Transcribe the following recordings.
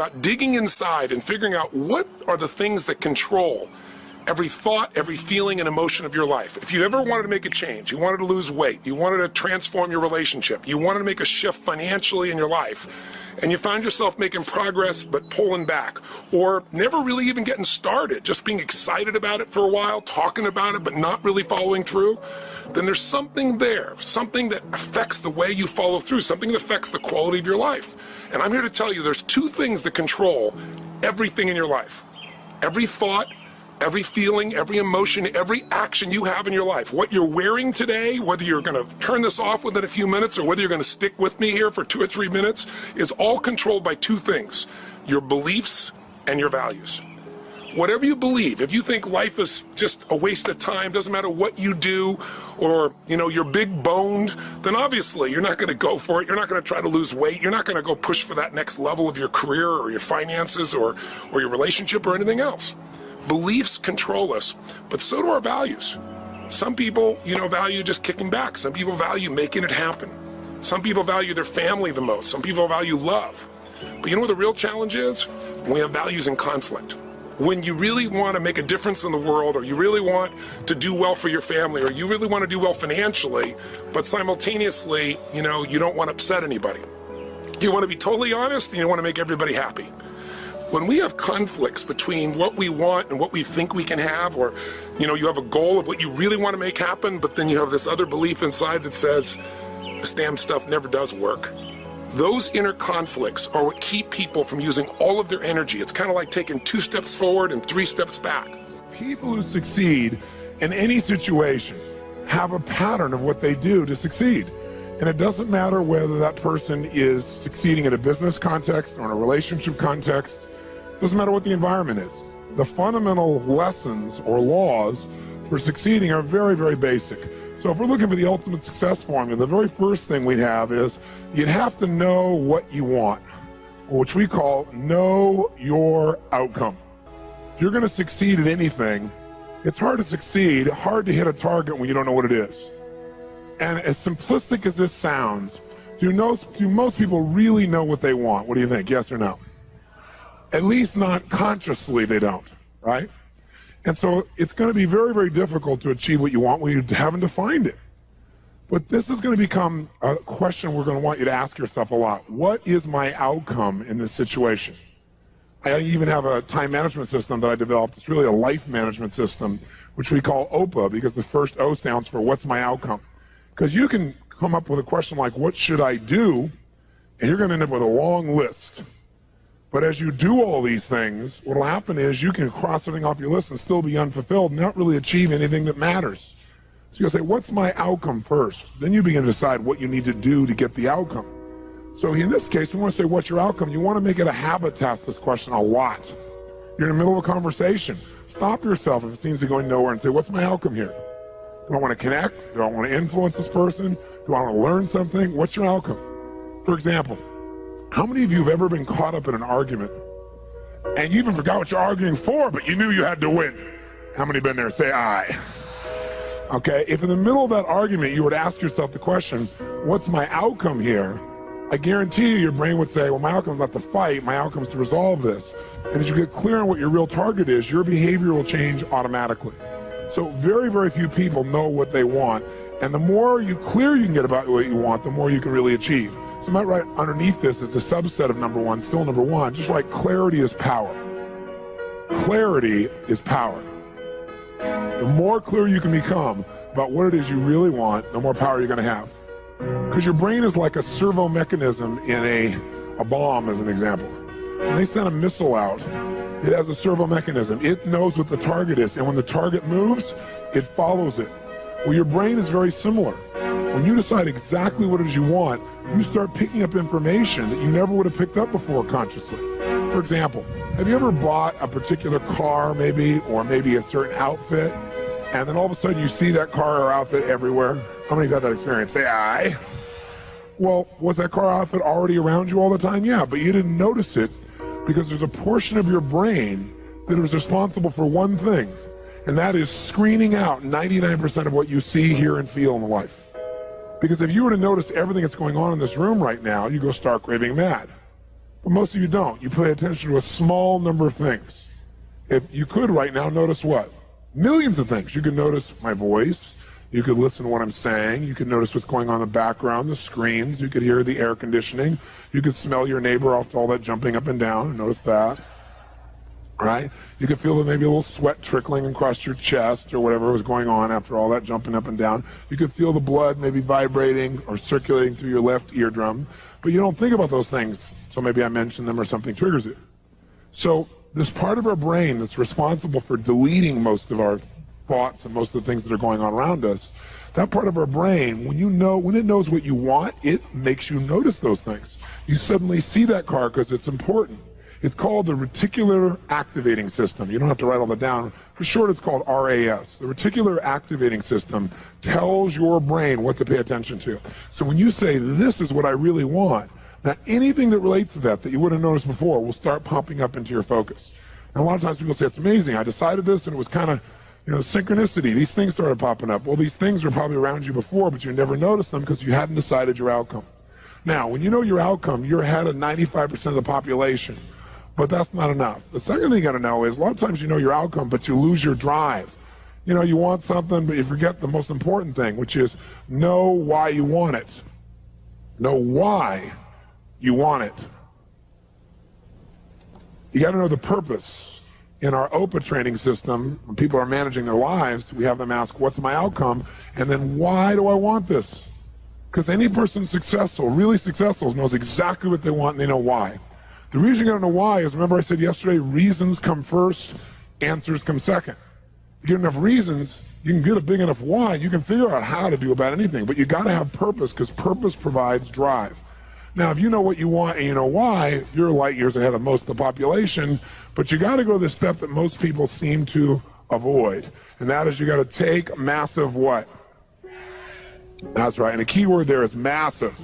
about digging inside and figuring out what are the things that control every thought, every feeling and emotion of your life. If you ever wanted to make a change, you wanted to lose weight, you wanted to transform your relationship, you wanted to make a shift financially in your life, and you found yourself making progress but pulling back, or never really even getting started, just being excited about it for a while, talking about it but not really following through, then there's something there, something that affects the way you follow through, something that affects the quality of your life. And I'm here to tell you there's two things that control everything in your life. Every thought, every feeling, every emotion, every action you have in your life. What you're wearing today, whether you're going to turn this off within a few minutes or whether you're going to stick with me here for 2 or 3 minutes, is all controlled by two things: your beliefs and your values. Whatever you believe, if you think life is just a waste of time, doesn't matter what you do, or you're big boned, then obviously you're not going to go for it. You're not going to try to lose weight. You're not going to go push for that next level of your career or your finances or your relationship or anything else. Beliefs control us, but so do our values. Some people, value just kicking back. Some people value making it happen. Some people value their family the most. Some people value love. But you know what the real challenge is? When we have values in conflict. When you really want to make a difference in the world, or you really want to do well for your family, or you really want to do well financially, but simultaneously, you don't want to upset anybody. You want to be totally honest, and you want to make everybody happy. When we have conflicts between what we want and what we think we can have, or you have a goal of what you really want to make happen, but then you have this other belief inside that says this damn stuff never does work. Those inner conflicts are what keep people from using all of their energy. It's kind of like taking 2 steps forward and 3 steps back. People who succeed in any situation have a pattern of what they do to succeed. And it doesn't matter whether that person is succeeding in a business context or in a relationship context. Doesn't matter what the environment is. The fundamental lessons or laws for succeeding are very, very basic. So if we're looking for the ultimate success formula, the very first thing we'd have is you'd have to know what you want, which we call know your outcome. If you're going to succeed at anything, it's hard to succeed, hard to hit a target when you don't know what it is. And as simplistic as this sounds, do most people really know what they want? What do you think, yes or no? At least not consciously they don't, right? And so it's going to be very, very difficult to achieve what you want when you haven't defined it. But this is going to become a question we're going to want you to ask yourself a lot. What is my outcome in this situation? I even have a time management system that I developed. It's really a life management system, which we call OPA, because the first O stands for what's my outcome. Because you can come up with a question like, what should I do? And you're going to end up with a long list. But as you do all these things, what will happen is you can cross everything off your list and still be unfulfilled and not really achieve anything that matters. So you'll say, what's my outcome first? Then you begin to decide what you need to do to get the outcome. So in this case, we want to say, what's your outcome? You want to make it a habit to ask this question a lot. You're in the middle of a conversation. Stop yourself if it seems to be going nowhere and say, what's my outcome here? Do I want to connect? Do I want to influence this person? Do I want to learn something? What's your outcome? For example, how many of you have ever been caught up in an argument and you even forgot what you're arguing for, but you knew you had to win? How many been there? Say aye. Okay, if in the middle of that argument you were to ask yourself the question, what's my outcome here? I guarantee you your brain would say, well, my outcome is not to fight, my outcome is to resolve this. And as you get clear on what your real target is, your behavior will change automatically. So very, very few people know what they want. And the more clear you can get about what you want, the more you can really achieve. So right underneath this is the subset of number one, still number one, just like clarity is power. Clarity is power. The more clear you can become about what it is you really want, the more power you're going to have. Because your brain is like a servo mechanism in a bomb, as an example. When they send a missile out, it has a servo mechanism. It knows what the target is, and when the target moves, it follows it. Well, your brain is very similar. When you decide exactly what it is you want, you start picking up information that you never would have picked up before consciously. For example, have you ever bought a particular car or maybe a certain outfit, and then all of a sudden you see that car or outfit everywhere? How many have had that experience? Say aye. Well, was that car outfit already around you all the time? Yeah, but you didn't notice it because there's a portion of your brain that is responsible for one thing, and that is screening out 99% of what you see, hear, and feel in life. Because if you were to notice everything that's going on in this room right now, you go stark raving mad. But most of you don't. You pay attention to a small number of things. If you could right now, notice what? Millions of things. You could notice my voice. You could listen to what I'm saying. You could notice what's going on in the background, the screens. You could hear the air conditioning. You could smell your neighbor off to all that jumping up and down and notice that. Right? You could feel that maybe a little sweat trickling across your chest or whatever was going on after all that jumping up and down. You could feel the blood maybe vibrating or circulating through your left eardrum. But you don't think about those things. So maybe I mention them or something triggers it. So this part of our brain that's responsible for deleting most of our thoughts and most of the things that are going on around us, that part of our brain, when it knows what you want, it makes you notice those things. You suddenly see that car because it's important. It's called the reticular activating system. You don't have to write all that down. For short, it's called RAS. The reticular activating system tells your brain what to pay attention to. So when you say, this is what I really want, now anything that relates to that you wouldn't have noticed before will start popping up into your focus. And a lot of times people say, it's amazing. I decided this and it was kind of, synchronicity. These things started popping up. Well, these things were probably around you before, but you never noticed them because you hadn't decided your outcome. Now, when you know your outcome, you're ahead of 95% of the population. But that's not enough. The second thing you got to know is a lot of times you know your outcome, but you lose your drive. You want something, but you forget the most important thing, which is know why you want it. Know why you want it. You got to know the purpose. In our OPA training system, when people are managing their lives, we have them ask, what's my outcome? And then why do I want this? Because any person successful, really successful, knows exactly what they want and they know why. The reason you gotta know why is, remember I said yesterday, reasons come first, answers come second. If you get enough reasons, you can get a big enough why, you can figure out how to do about anything, but you gotta have purpose because purpose provides drive. Now, if you know what you want and you know why, you're light years ahead of most of the population, but you gotta go the step that most people seem to avoid, and that is you gotta take massive what? That's right, and the key word there is massive.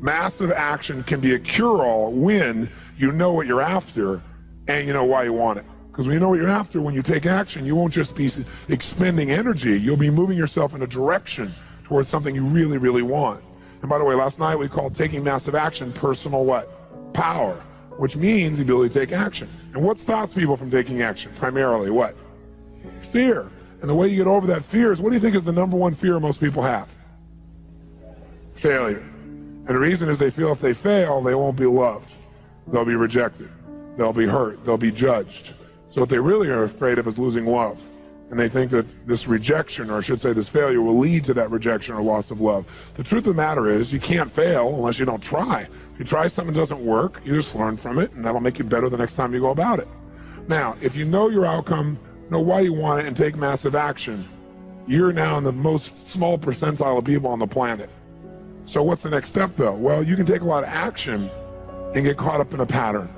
Massive action can be a cure-all when you know what you're after and you know why you want it. Because when you know what you're after, when you take action, you won't just be expending energy, you'll be moving yourself in a direction towards something you really, really want. And by the way, last night we called taking massive action personal what? Power, which means the ability to take action. And what stops people from taking action? Primarily what? Fear. And the way you get over that fear is, what do you think is the number one fear most people have? Failure. And the reason is they feel if they fail, they won't be loved. They'll be rejected. They'll be hurt. They'll be judged. So what they really are afraid of is losing love. And they think that this rejection, or I should say this failure, will lead to that rejection or loss of love. The truth of the matter is you can't fail unless you don't try. If you try something that doesn't work, you just learn from it, and that'll make you better the next time you go about it. Now, if you know your outcome, know why you want it, and take massive action, you're now in the most small percentile of people on the planet. So what's the next step, though? Well, you can take a lot of action and get caught up in a pattern.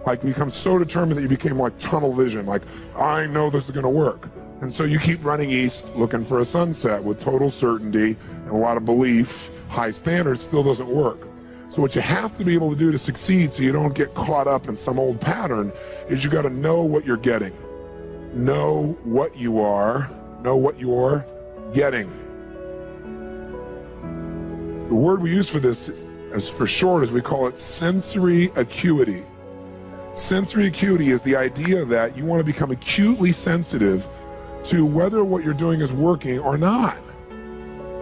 Like become so determined that you became like tunnel vision, like, I know this is going to work. And so you keep running east looking for a sunset with total certainty and a lot of belief, high standards, still doesn't work. So what you have to be able to do to succeed so you don't get caught up in some old pattern is you got to know what you're getting. Know what you are, know what you're getting. The word we use for this, as for short, is we call it sensory acuity. Sensory acuity is the idea that you want to become acutely sensitive to whether what you're doing is working or not.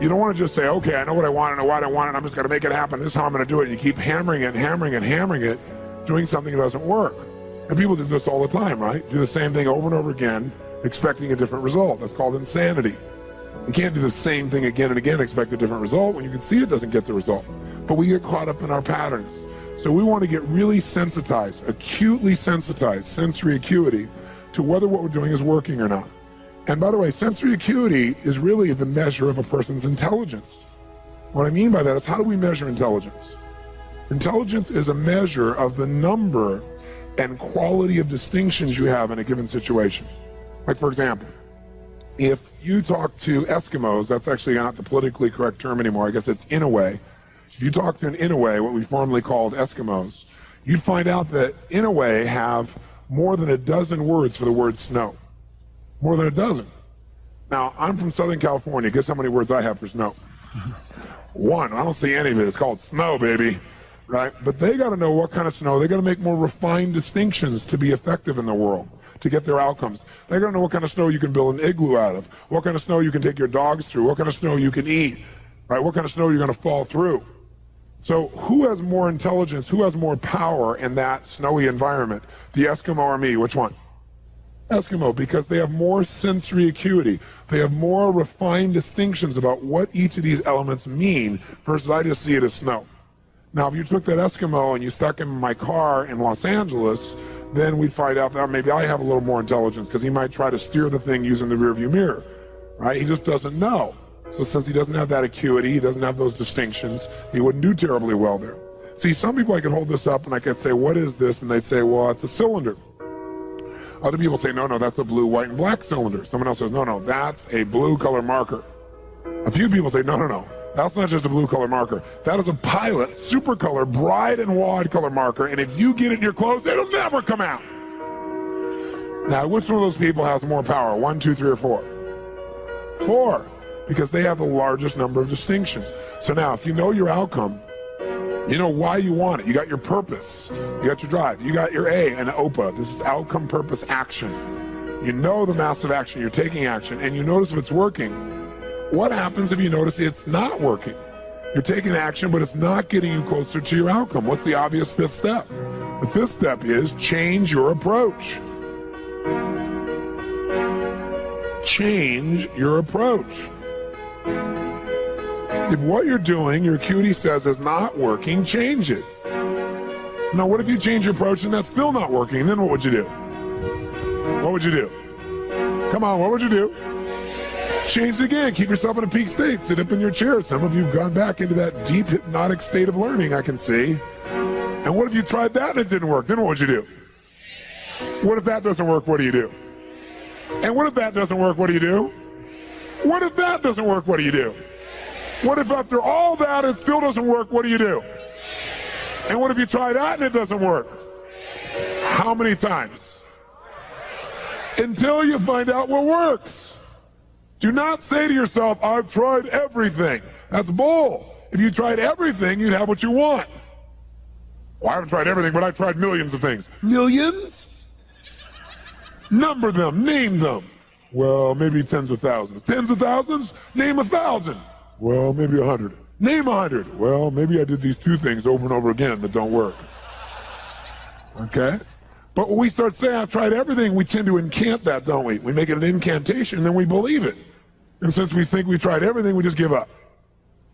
You don't want to just say, okay, I know what I want, I know why I want it, I'm just going to make it happen, this is how I'm going to do it. And you keep hammering it and hammering it and hammering it, doing something that doesn't work. And people do this all the time, right? Do the same thing over and over again, expecting a different result. That's called insanity. You can't do the same thing again and again, expect a different result when you can see it doesn't get the result. But we get caught up in our patterns. So we want to get really sensitized, acutely sensitized, sensory acuity, to whether what we're doing is working or not. And by the way, sensory acuity is really the measure of a person's intelligence. What I mean by that is, how do we measure intelligence? Intelligence is a measure of the number and quality of distinctions you have in a given situation. Like, for example, if you talk to Eskimos, that's actually not the politically correct term anymore, I guess it's Inouye. If you talk to an Inouye, what we formerly called Eskimos, you'd find out that Inouye have more than a dozen words for the word snow. More than a dozen. Now, I'm from Southern California. Guess how many words I have for snow? One. I don't see any of it. It's called snow, baby. right? But they got to know what kind of snow. They got to make more refined distinctions to be effective in the world, to get their outcomes. They got to know what kind of snow you can build an igloo out of, what kind of snow you can take your dogs through, what kind of snow you can eat, right? What kind of snow you're going to fall through. So who has more intelligence, who has more power in that snowy environment? The Eskimo or me? Which one? Eskimo, because they have more sensory acuity. They have more refined distinctions about what each of these elements mean versus I just see it as snow. Now, if you took that Eskimo and you stuck him in my car in Los Angeles, then we'd find out that maybe I have a little more intelligence because he might try to steer the thing using the rearview mirror, right? He just doesn't know. So since he doesn't have that acuity, he doesn't have those distinctions, he wouldn't do terribly well there. See, some people I could hold this up and I could say, what is this? And they'd say, well, it's a cylinder. Other people say, no, that's a blue, white, and black cylinder. Someone else says, no, that's a blue color marker. A few people say, no, that's not just a blue color marker. That is a Pilot super color, bright and wide color marker, and if you get it in your clothes, it'll never come out. Now, which one of those people has more power? 1, 2, 3, or 4? 4, because they have the largest number of distinctions. So now, if you know your outcome, you know why you want it. You got your purpose. You got your drive. You got your A and OPA. This is outcome, purpose, action. You know the massive action. You're taking action, and you notice if it's working. What happens if you notice it's not working? You're taking action, but it's not getting you closer to your outcome. What's the obvious 5th step? The 5th step is change your approach. Change your approach. If what you're doing, your acuity says is not working, change it. Now, what if you change your approach and that's still not working? Then what would you do? What would you do? Come on, what would you do? Change it again. Keep yourself in a peak state. Sit up in your chair. Some of you have gone back into that deep hypnotic state of learning, I can see. And what if you tried that and it didn't work? Then what would you do? What if that doesn't work? What do you do? And what if that doesn't work? What do you do? What if that doesn't work? What do you do? What if after all that it still doesn't work? What do you do? And what if you try that and it doesn't work? How many times? Until you find out what works. Do not say to yourself, I've tried everything. That's bull. If you tried everything, you'd have what you want. Well, I haven't tried everything, but I've tried millions of things. Millions? Number them, name them. Well, maybe tens of thousands. Tens of thousands? Name 1,000. Well, maybe 100. Name 100. Well, maybe I did these 2 things over and over again that don't work. Okay? But when we start saying, I've tried everything, we tend to incant that, don't we? We make it an incantation, and then we believe it. And since we think we tried everything, we just give up.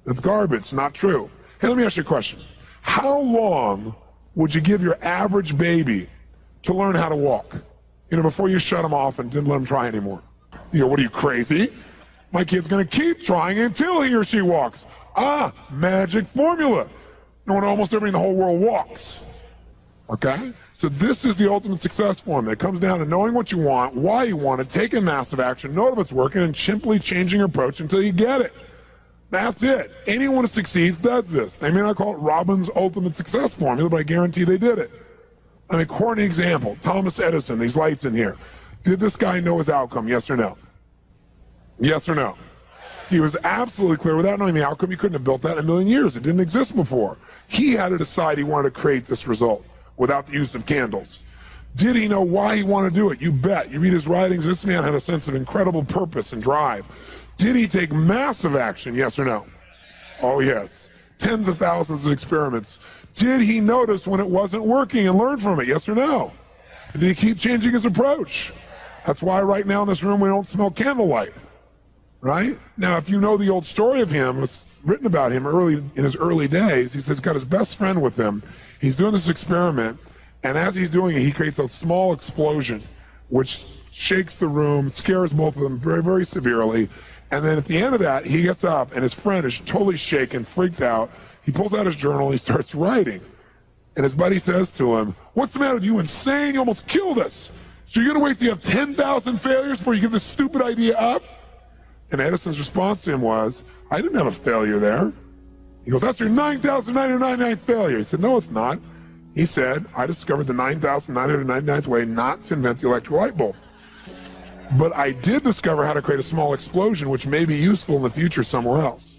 It's garbage, not true. Hey, let me ask you a question. How long would you give your average baby to learn how to walk? Before you shut them off and didn't let them try anymore. What are you, crazy? My kid's going to keep trying until he or she walks. Magic formula. When almost everybody in the whole world walks. Okay? So this is the ultimate success formula. It comes down to knowing what you want, why you want it, taking massive action, know if it's working, and simply changing your approach until you get it. That's it. Anyone who succeeds does this. They may not call it Robbins' ultimate success formula, but I guarantee they did it. Corny example. Thomas Edison, these lights in here. Did this guy know his outcome, yes or no? Yes or no? He was absolutely clear. Without knowing the outcome, you couldn't have built that in a million years. It didn't exist before. He had to decide he wanted to create this result without the use of candles. Did he know why he wanted to do it? You bet. You read his writings, this man had a sense of incredible purpose and drive. Did he take massive action, yes or no? Oh, yes. Tens of thousands of experiments. Did he notice when it wasn't working and learn from it, yes or no? Did he keep changing his approach? That's why right now in this room we don't smell candlelight, right? Now, if you know the old story of him, it's written about him in his early days. He says he's got his best friend with him. He's doing this experiment, and as he's doing it, he creates a small explosion, which shakes the room, scares both of them very, very severely. And then at the end of that, he gets up, and his friend is totally shaken, freaked out. He pulls out his journal, he starts writing. And his buddy says to him, what's the matter with you, insane? You almost killed us. So you're going to wait till you have 10,000 failures before you give this stupid idea up? And Edison's response to him was, I didn't have a failure there. He goes, that's your 9,999th failure. He said, no, it's not. He said, I discovered the 9,999th way not to invent the electric light bulb. But I did discover how to create a small explosion, which may be useful in the future somewhere else.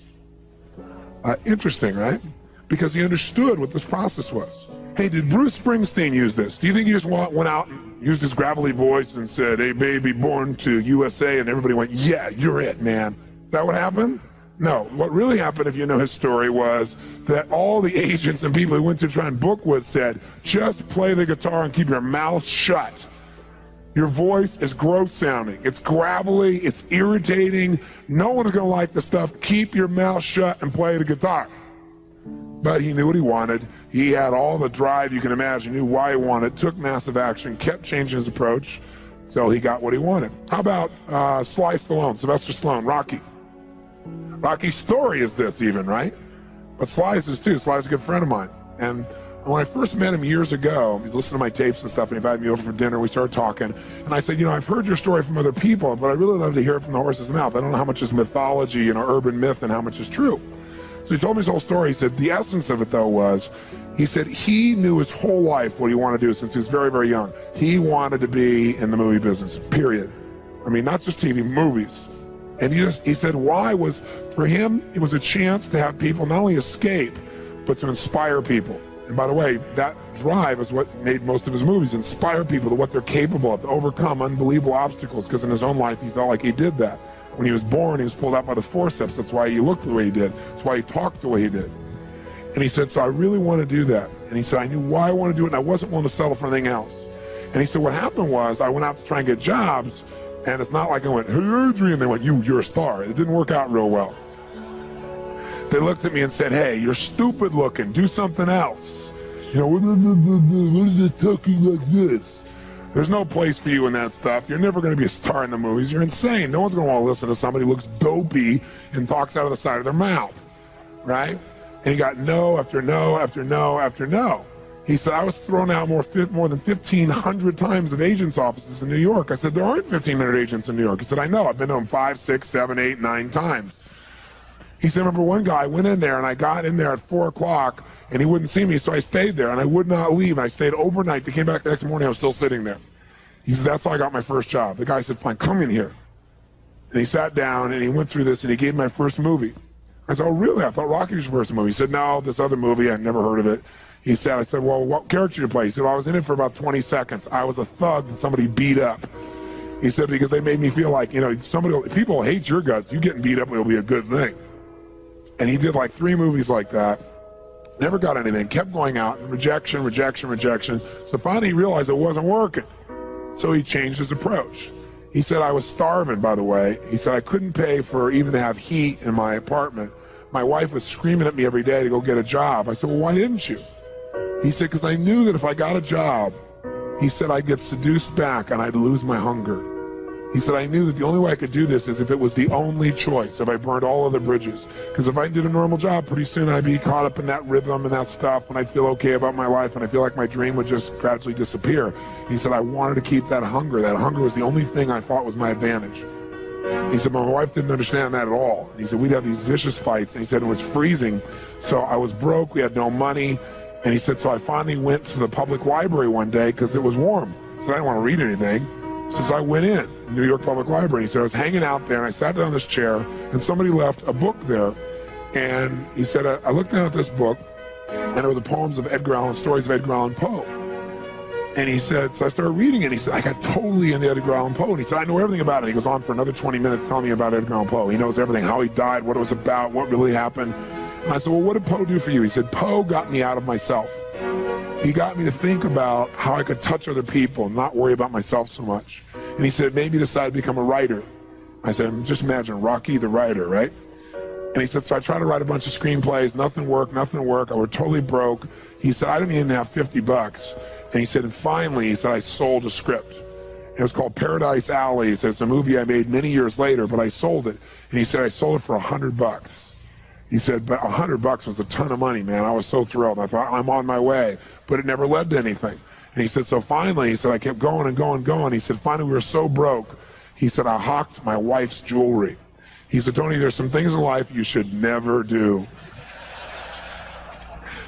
Interesting, right? because he understood what this process was. Hey, did Bruce Springsteen use this? Do you think he just went out and used his gravelly voice and said, hey, baby, born to USA, and everybody went, yeah, you're it, man? Is that what happened? No. What really happened, if you know his story, was that all the agents and people he went to try and book with said, just play the guitar and keep your mouth shut. Your voice is gross sounding. It's gravelly. It's irritating. No one is going to like the stuff. Keep your mouth shut and play the guitar. But he knew what he wanted. He had all the drive you can imagine, knew why he wanted, took massive action, kept changing his approach until he got what he wanted. How about Sly Stallone, Sylvester Stallone, Rocky? Rocky's story is this even, right? But Sly's is too. Sly's a good friend of mine. And when I first met him years ago, he's listening to my tapes and stuff, and he invited me over for dinner. We started talking, and I said, you know, I've heard your story from other people, but I really love to hear it from the horse's mouth. I don't know how much is mythology, you know, urban myth, and how much is true. So he told me his whole story. He said the essence of it, though, was, he said he knew his whole life what he wanted to do since he was very, very young. He wanted to be in the movie business, period. I mean, not just TV, movies. And he said why was, for him, it was a chance to have people not only escape, but to inspire people. And by the way, that drive is what made most of his movies, inspire people to what they're capable of, to overcome unbelievable obstacles, because in his own life, he felt like he did that. When he was born, he was pulled out by the forceps. That's why he looked the way he did. That's why he talked the way he did. And he said, so I really want to do that. And he said, I knew why I want to do it, and I wasn't willing to settle for anything else. And he said, what happened was, I went out to try and get jobs, and it's not like I went, hey, Adrian, they went, you're a star. It didn't work out real well. They looked at me and said, hey, you're stupid looking, do something else. You know, what is it talking like this? There's no place for you in that stuff. You're never going to be a star in the movies. You're insane. No one's going to want to listen to somebody who looks dopey and talks out of the side of their mouth, right? And he got no after no after no after no. He said, I was thrown out more than 1,500 times at agents' offices in New York. I said, there aren't 1,500 agents in New York. He said, I know. I've been to them 5, 6, 7, 8, 9 times. He said, remember one guy, I went in there, and I got in there at 4 o'clock, and he wouldn't see me, so I stayed there, and I would not leave. And I stayed overnight. They came back the next morning. I was still sitting there. He said, that's how I got my first job. The guy said, fine, come in here. And he sat down, and he went through this, and he gave me my first movie. I said, oh, really? I thought Rocky was your first movie. He said, no, this other movie, I'd never heard of it. He said, I said, well, what character did you play? He said, well, I was in it for about 20 seconds. I was a thug that somebody beat up. He said, because they made me feel like, you know, people will hate your guts. You getting beat up will be a good thing. And he did like 3 movies like that. Never got anything. Kept going out. Rejection, rejection, rejection. So finally he realized it wasn't working. So he changed his approach. He said, I was starving, by the way. He said, I couldn't pay for even to have heat in my apartment. My wife was screaming at me every day to go get a job. I said, well, why didn't you? He said, because I knew that if I got a job, he said, I'd get seduced back and I'd lose my hunger. He said, I knew that the only way I could do this is if it was the only choice, if I burned all other bridges. Because if I did a normal job, pretty soon I'd be caught up in that rhythm and that stuff, and I'd feel okay about my life, and I feel like my dream would just gradually disappear. He said, I wanted to keep that hunger. That hunger was the only thing I thought was my advantage. He said, my wife didn't understand that at all. He said, we'd have these vicious fights, and he said it was freezing. So I was broke, we had no money. And he said, so I finally went to the public library one day because it was warm. He said, I didn't want to read anything. So I went in, New York Public Library. He said, I was hanging out there, and I sat down in this chair, and somebody left a book there. And he said, I looked down at this book, and it was the poems of Edgar Allan, stories of Edgar Allan Poe. And he said, so I started reading it. He said, I got totally into Edgar Allan Poe. And he said, I know everything about it. He goes on for another 20 minutes telling me about Edgar Allan Poe. He knows everything, how he died, what it was about, what really happened. And I said, well, what did Poe do for you? He said, Poe got me out of myself. He got me to think about how I could touch other people and not worry about myself so much. And he said, it made me decide to become a writer. I said, just imagine Rocky the writer, right? And he said, so I tried to write a bunch of screenplays, nothing worked. I was totally broke. He said, I didn't even have $50. And he said, and finally, he said, I sold a script. It was called Paradise Alley. He said, it's a movie I made many years later, but I sold it. And he said, I sold it for $100. He said, but $100 was a ton of money, man. I was so thrilled. I thought, I'm on my way. But it never led to anything. And he said, so finally, he said, I kept going and going and going. He said, finally, we were so broke. He said, I hawked my wife's jewelry. He said, Tony, there's some things in life you should never do.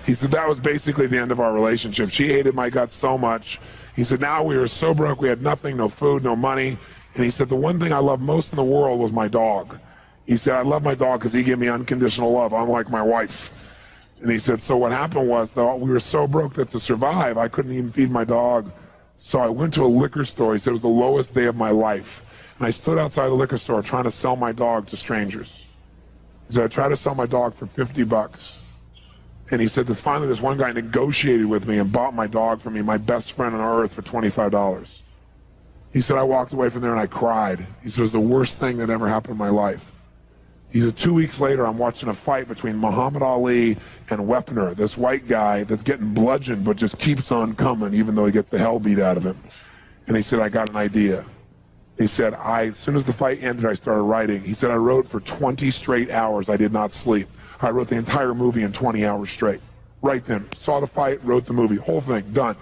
He said, that was basically the end of our relationship. She hated my guts so much. He said, now we were so broke, we had nothing, no food, no money. And he said, the one thing I loved most in the world was my dog. He said, I love my dog because he gave me unconditional love, unlike my wife. And he said, so what happened was, though, we were so broke that to survive, I couldn't even feed my dog. So I went to a liquor store. He said it was the lowest day of my life. And I stood outside the liquor store trying to sell my dog to strangers. He said, I tried to sell my dog for $50. And he said that finally this one guy negotiated with me and bought my dog for me, my best friend on earth, for $25. He said, I walked away from there and I cried. He said, it was the worst thing that ever happened in my life. He said, 2 weeks later, I'm watching a fight between Muhammad Ali and Wepner, this white guy that's getting bludgeoned but just keeps on coming even though he gets the hell beat out of him. And he said, I got an idea. He said, as soon as the fight ended, I started writing. He said, I wrote for 20 straight hours. I did not sleep. I wrote the entire movie in 20 hours straight. Right then. Saw the fight, wrote the movie. Whole thing, done.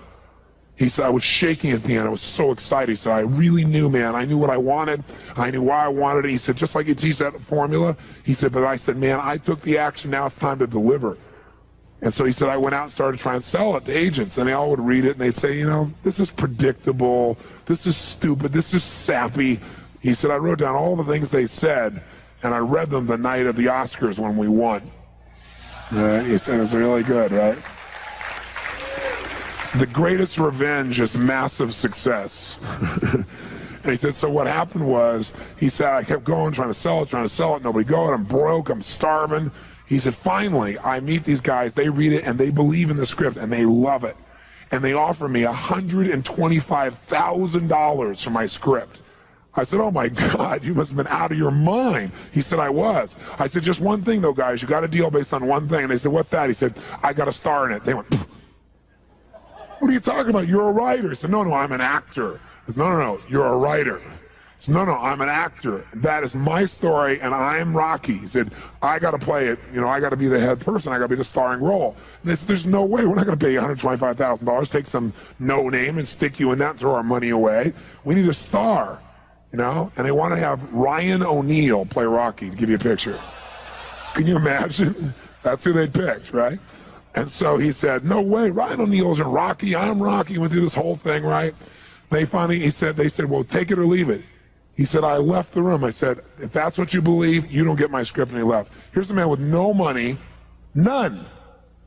He said, I was shaking at the end. I was so excited. He said, I really knew, man. I knew what I wanted. I knew why I wanted it. He said, just like you teach that formula. He said, but I said, man, I took the action. Now it's time to deliver. And so he said, I went out and started trying to sell it to agents. And they all would read it and they'd say, you know, this is predictable. This is stupid. This is sappy. He said, I wrote down all the things they said. And I read them the night of the Oscars when we won. And he said, it was really good, right? The greatest revenge is massive success. And he said, so what happened was, he said, I kept going, trying to sell it, nobody going, I'm broke, I'm starving. He said, finally, I meet these guys, they read it, and they believe in the script, and they love it. And they offer me $125,000 for my script. I said, oh my God, you must have been out of your mind. He said, I was. I said, just one thing though, guys, you got a deal based on one thing. And they said, what's that? He said, I got a star in it. They went, pfft. What are you talking about? You're a writer. I said, no, I'm an actor. I said, no, you're a writer. I said, no, I'm an actor. That is my story, and I'm Rocky. He said, I got to play it. You know, I got to be the head person. I got to be the starring role. And they said, there's no way. We're not going to pay you $125,000, take some no name and stick you in that and throw our money away. We need a star, you know? And they want to have Ryan O'Neal play Rocky, to give you a picture. Can you imagine? That's who they picked, right? And so he said, no way, Ryan O'Neal isn't Rocky, I'm Rocky. Went through this whole thing, right? They finally, they said, well, take it or leave it. He said, I left the room. I said, if that's what you believe, you don't get my script. And he left. Here's a man with no money, none,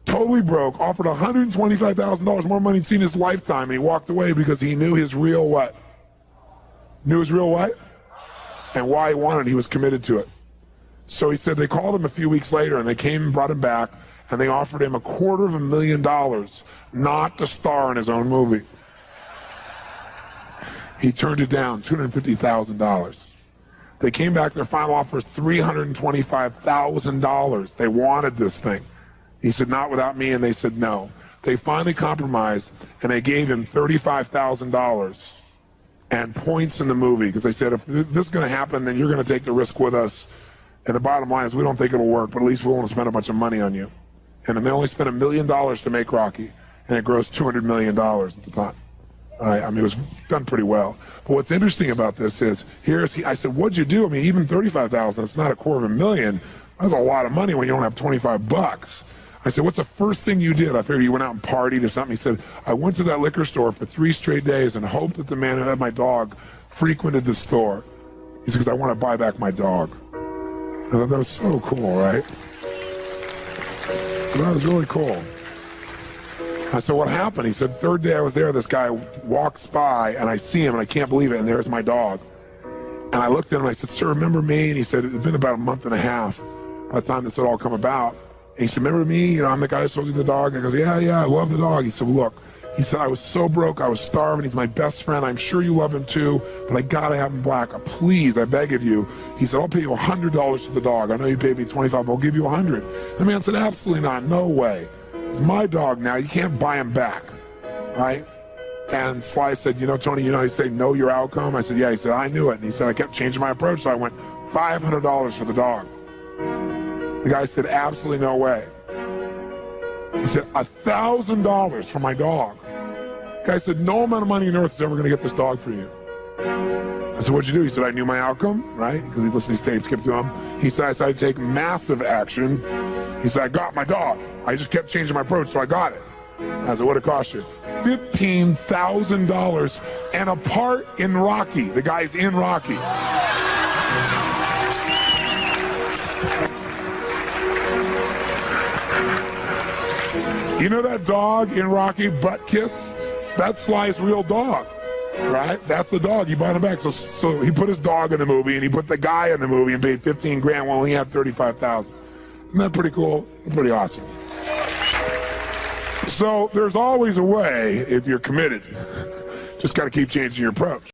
totally broke, offered $125,000 more money he'd seen in his lifetime, and he walked away because he knew his real what? Knew his real what? And why he wanted it. He was committed to it. So he said they called him a few weeks later, and they came and brought him back, and they offered him $250,000 not to star in his own movie. He turned it down, $250,000. They came back, their final offer was $325,000. They wanted this thing. He said, not without me, and they said no. They finally compromised, and they gave him $35,000 and points in the movie, because they said, if this is going to happen, then you're going to take the risk with us. And the bottom line is, we don't think it'll work, but at least we won't spend a bunch of money on you. And then they only spent $1 million to make Rocky, and it grossed $200 million at the time. I mean, it was done pretty well. But what's interesting about this is, I said, what'd you do? I mean, even $35,000, it's not $250,000. That's a lot of money when you don't have $25. I said, what's the first thing you did? I figured you went out and partied or something. He said, I went to that liquor store for 3 straight days and hoped that the man who had my dog frequented the store. He said, because I want to buy back my dog. I thought that was so cool, right? That was really cool. I said, what happened? He said, third day I was there, this guy walks by, and I see him, and I can't believe it, and there's my dog. And I looked at him, and I said, sir, remember me? And he said, it had been about a month and a half by the time this had all come about. And he said, remember me? You know, I'm the guy who sold you the dog. And I goes, yeah, I love the dog. He said, look, he said, I was so broke, I was starving. He's my best friend. I'm sure you love him too, but I gotta have him black. Please, I beg of you. He said, I'll pay you $100 for the dog. I know you paid me $25, but I'll give you $100. The man said, absolutely not, no way. It's my dog now, you can't buy him back, right? And Sly said, you know, Tony, you say know your outcome? I said, yeah. He said, I knew it. And he said, I kept changing my approach, so I went $500 for the dog. The guy said, absolutely no way. He said, $1,000 for my dog. The guy said, no amount of money on earth is ever going to get this dog for you. I said, what'd you do? He said, I knew my outcome, right? Because he listened to these tapes, kept to him. He said, I decided to take massive action. He said, I got my dog. I just kept changing my approach, so I got it. I said, what'd it cost you? $15,000 and a part in Rocky. The guy's in Rocky. You know that dog in Rocky, Butt Kiss? That's Sly's real dog, right? That's the dog. He bought him back. So he put his dog in the movie, and he put the guy in the movie and paid 15 grand while he had 35,000. Isn't that pretty cool? Pretty awesome. So there's always a way if you're committed. Just got to keep changing your approach.